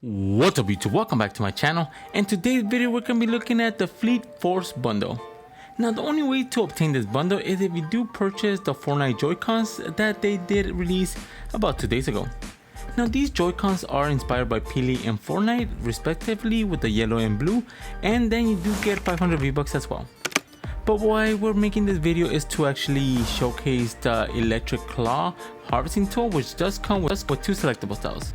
What's up YouTube, welcome back to my channel, and today's video we're going to be looking at the Fleet Force bundle. Now the only way to obtain this bundle is if you do purchase the Fortnite Joy-Cons that they did release about 2 days ago. Now these Joy-Cons are inspired by Peely and Fortnite respectively with the yellow and blue, and then you do get 500 V-Bucks as well. But why we're making this video is to actually showcase the Electric Claw harvesting tool, which does come with 2 selectable styles.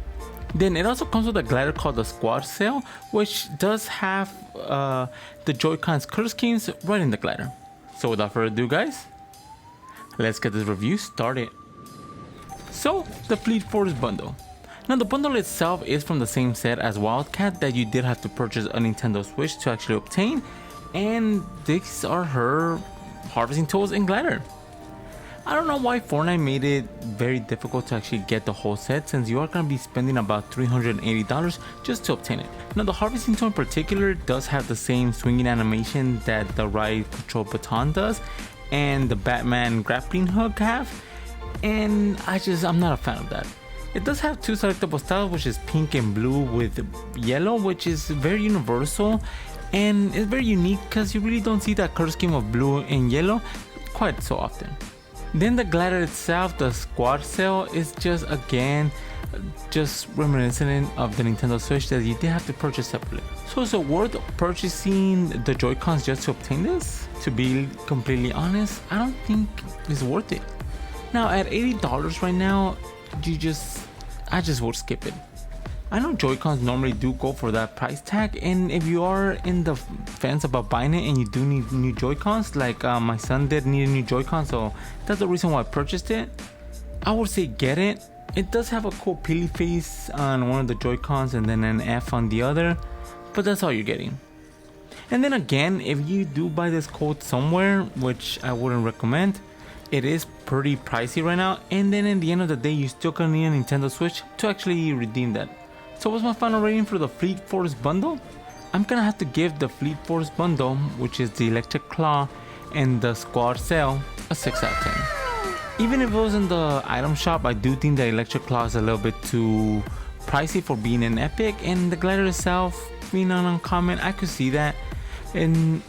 Then it also comes with a glider called the Squad Sail, which does have the Joy-Cons color schemes right in the glider. So without further ado guys, let's get this review started. So the Fleet Force bundle. Now the bundle itself is from the same set as Wildcat that you did have to purchase a Nintendo Switch to actually obtain, and these are her harvesting tools and glider. I don't know why Fortnite made it very difficult to actually get the whole set, since you are going to be spending about $380 just to obtain it. Now the harvesting tool in particular does have the same swinging animation that the Ride Patrol Baton does and the Batman grappling hook have, and I'm not a fan of that. It does have 2 selectable styles, which is pink and blue with yellow, which is very universal and it's very unique because you really don't see that color scheme of blue and yellow quite so often. Then the glider itself, the Squad Sail, is just reminiscent of the Nintendo Switch that you did have to purchase separately. So is it worth purchasing the Joy-Cons just to obtain this? To be completely honest, I don't think it's worth it. Now at $80 right now, I just would skip it. I know Joy-Cons normally do go for that price tag, and if you are in the fence about buying it and you do need new Joy-Cons, like my son did need a new Joy-Con, so that's the reason why I purchased it, I would say get it. It does have a cool Peely face on one of the Joy-Cons and then an F on the other, but that's all you're getting. And then again, if you do buy this code somewhere, which I wouldn't recommend, it is pretty pricey right now, and then in the end of the day you still gonna need a Nintendo Switch to actually redeem that. So what's my final rating for the Fleet Force bundle? I'm gonna have to give the Fleet Force bundle, which is the Electric Claw and the Squad Sail, a 6 out of 10. Even if it was in the item shop, I do think the Electric Claw is a little bit too pricey for being an epic, and the glider itself being an uncommon, I could see that, and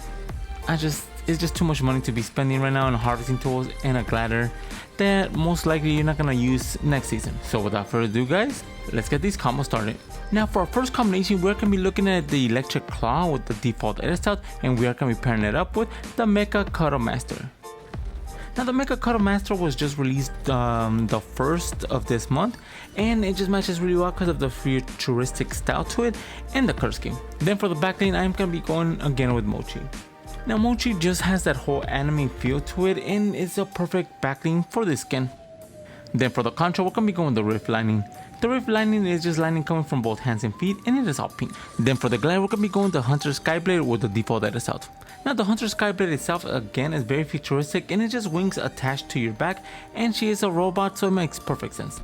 it's just too much money to be spending right now on harvesting tools and a glider that most likely you're not gonna use next season. So without further ado guys, let's get these combos started. Now for our first combination, we're gonna be looking at the Electric Claw with the default edit style, and we are gonna be pairing it up with the Mecha Cuddle Master. Now the Mecha Cuddle Master was just released the 1st of this month, and it just matches really well because of the futuristic style to it and the color scheme. Then for the backlane, I'm gonna be going again with Mochi. Now Mochi just has that whole anime feel to it, and it's a perfect backlane for this skin. Then for the contra, we're gonna be going with the Rift lining. The Rift lining is just lining coming from both hands and feet, and it is all pink. Then for the glider, we're gonna be going with the Hunter Skyblade with the default edit out. Now the Hunter Skyblade itself again is very futuristic, and it just wings attached to your back, and she is a robot, so it makes perfect sense.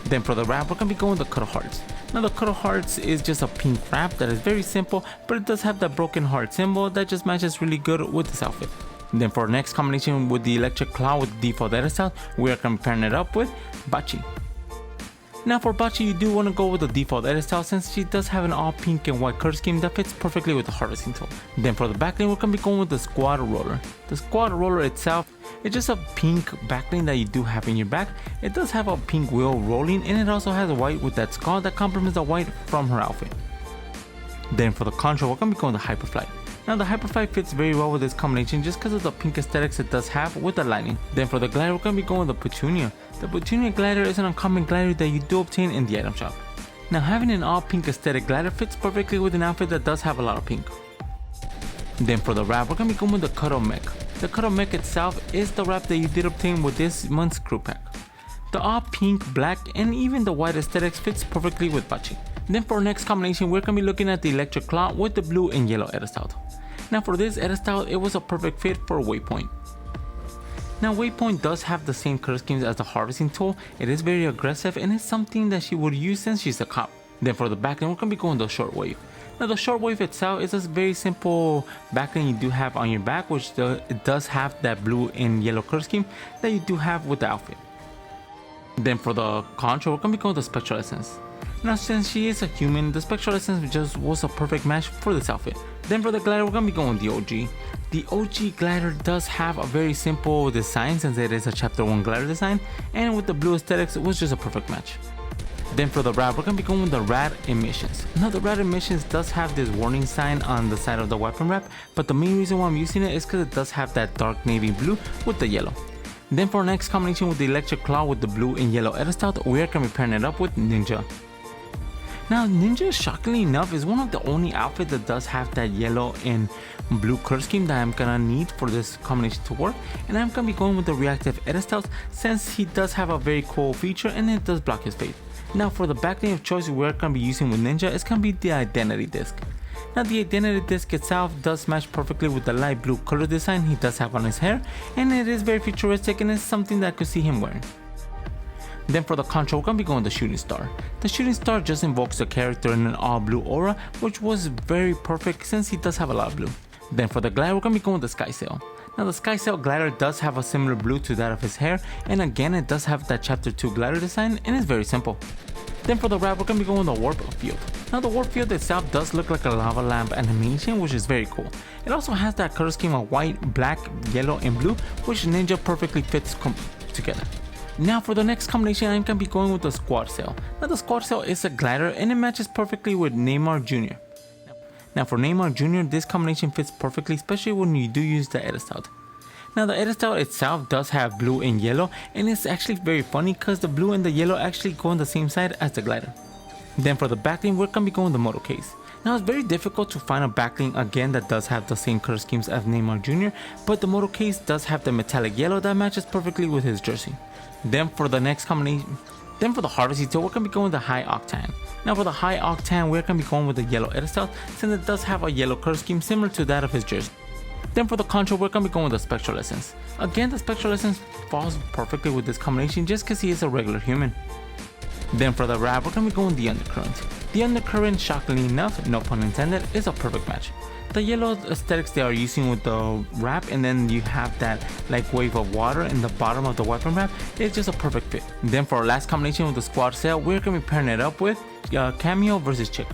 Then for the wrap, we're gonna be going with the Cuddle Hearts. Now the Cuddle Hearts is just a pink wrap that is very simple, but it does have the broken heart symbol that just matches really good with this outfit. Then for our next combination with the Electric Claw with the default edit style, we are comparing it up with Bachi. Now for Bachi, you do want to go with the default edit style, since she does have an all pink and white color scheme that fits perfectly with the harvesting tool. Then for the backlane, we're going to be going with the Squad Roller. The Squad Roller itself, it's just a pink backlane that you do have in your back. It does have a pink wheel rolling, and it also has a white with that skull that complements the white from her outfit. Then for the contra, we're going to be going with the Hyperfly. Now the Hyperfly fits very well with this combination just because of the pink aesthetics it does have with the lining. Then for the glider, we're going to be going with the Petunia. The Petunia glider is an uncommon glider that you do obtain in the item shop. Now having an all pink aesthetic glider fits perfectly with an outfit that does have a lot of pink. Then for the wrap, we're going to be going with the Cuddle Mech. The Cuddle Mech itself is the wrap that you did obtain with this month's crew pack. The all pink, black, and even the white aesthetics fits perfectly with Bachi. Then for our next combination, we're going to be looking at the Electric Claw with the blue and yellow edit style. Now for this edit style, it was a perfect fit for Waypoint. Now Waypoint does have the same color schemes as the harvesting tool. It is very aggressive, and it's something that she would use since she's a cop. Then for the backlane, we're going to be going the Shortwave. Now the Shortwave itself is a very simple backlane you do have on your back, which it does have that blue and yellow color scheme that you do have with the outfit. Then for the contra, we're going to be going with the Spectral Essence. Now since she is a human, the Spectral Essence just was a perfect match for this outfit. Then for the glider, we're gonna be going with the OG. The OG glider does have a very simple design since it is a chapter 1 glider design, and with the blue aesthetics it was just a perfect match. Then for the rad, we're gonna be going with the rad emissions. Now the rad emissions does have this warning sign on the side of the weapon wrap, but the main reason why I'm using it is because it does have that dark navy blue with the yellow. Then for our next combination with the electric claw with the blue and yellow edit, we are gonna be pairing it up with Ninja. Now Ninja, shockingly enough, is one of the only outfits that does have that yellow and blue color scheme that I'm gonna need for this combination to work, and I'm gonna be going with the reactive edit since he does have a very cool feature and it does block his fade. Now for the backplane of choice we're gonna be using with Ninja is gonna be the identity disc. Now the identity disc itself does match perfectly with the light blue color design he does have on his hair, and it is very futuristic and it's something that I could see him wearing. Then for the contra, we're gonna be going with the shooting star. The shooting star just invokes the character in an all blue aura, which was very perfect since he does have a lot of blue. Then for the glider, we're gonna be going with the sky sail. Now the sky sail glider does have a similar blue to that of his hair, and again it does have that chapter 2 glider design, and it's very simple. Then for the rad, we're gonna be going with the warp field. Now the warp field itself does look like a lava lamp animation, which is very cool. It also has that color scheme of white, black, yellow, and blue, which Ninja perfectly fits together. Now for the next combination, I'm gonna be going with the squad sail. Now the squad sail is a glider and it matches perfectly with Neymar Jr. Now for Neymar Jr., this combination fits perfectly, especially when you do use the edit style. Now the edit style itself does have blue and yellow, and it's actually very funny because the blue and the yellow actually go on the same side as the glider. Then for the backling, we're gonna be going with the moto case. Now it's very difficult to find a backling again that does have the same color schemes as Neymar Jr., but the moto case does have the metallic yellow that matches perfectly with his jersey. Then for the next combination, then for the harvesting tool, we're gonna be going with the high octane. Now for the high octane, we're gonna be going with the yellow edit style since it does have a yellow color scheme similar to that of his jersey. Then for the contra, we're gonna be going with the Spectral Essence. Again, the Spectral Essence falls perfectly with this combination just because he is a regular human. Then for the rad, we're gonna be going with the Undercurrent. The Undercurrent, shockingly enough, no pun intended, is a perfect match. The yellow aesthetics they are using with the wrap, and then you have that like wave of water in the bottom of the weapon wrap, it's just a perfect fit. Then for our last combination with the squad sail, we're gonna be pairing it up with Cameo versus Chick.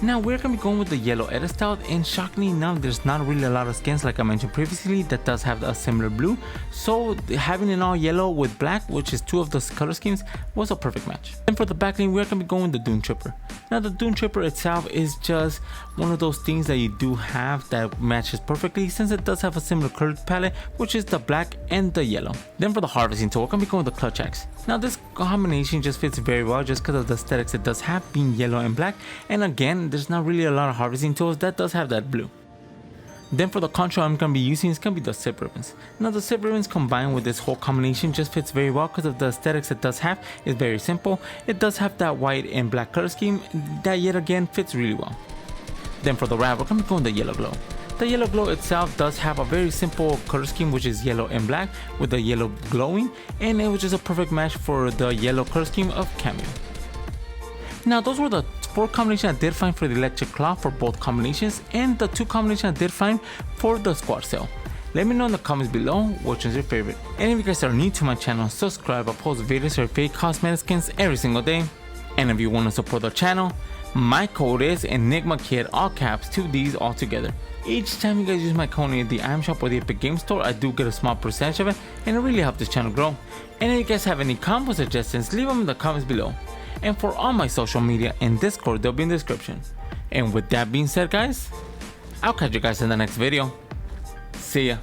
Now we're gonna be going with the yellow edit style, and shockingly enough, there's not really a lot of skins like I mentioned previously that does have a similar blue, so having it all yellow with black, which is 2 of the color schemes, was a perfect match. And for the backling, we're gonna be going with the Dune Tripper. Now the Dune Tripper itself is just one of those things that you do have that matches perfectly since it does have a similar color palette, which is the black and the yellow. Then for the harvesting tool, we're gonna be going with the Clutch Axe. Now this combination just fits very well just because of the aesthetics it does have being yellow and black, and again there's not really a lot of harvesting tools that does have that blue. Then for the contra I'm going to be using is going to be the zip ribbons. Now the zip ribbons combined with this whole combination just fits very well because of the aesthetics it does have. It's very simple. It does have that white and black color scheme that yet again fits really well. Then for the rad, we're going to be going with the yellow glow. The yellow glow itself does have a very simple color scheme, which is yellow and black with the yellow glowing, and it was just a perfect match for the yellow color scheme of Cameo. Now those were the 4 combinations I did find for the electric claw for both combinations, and the 2 combinations I did find for the squad sail. Let me know in the comments below which one's your favorite. And if you guys are new to my channel, subscribe. I post videos for fake cosmetic skins every single day. And if you want to support the channel, my code is ENIGMAKIDD, all caps, 2 D's all together. Each time you guys use my code in the item shop or the Epic Game Store, I do get a small percentage of it, and it really helps this channel grow. And if you guys have any combo suggestions, leave them in the comments below. And for all my social media and Discord, they'll be in the description. And with that being said guys, I'll catch you guys in the next video. See ya.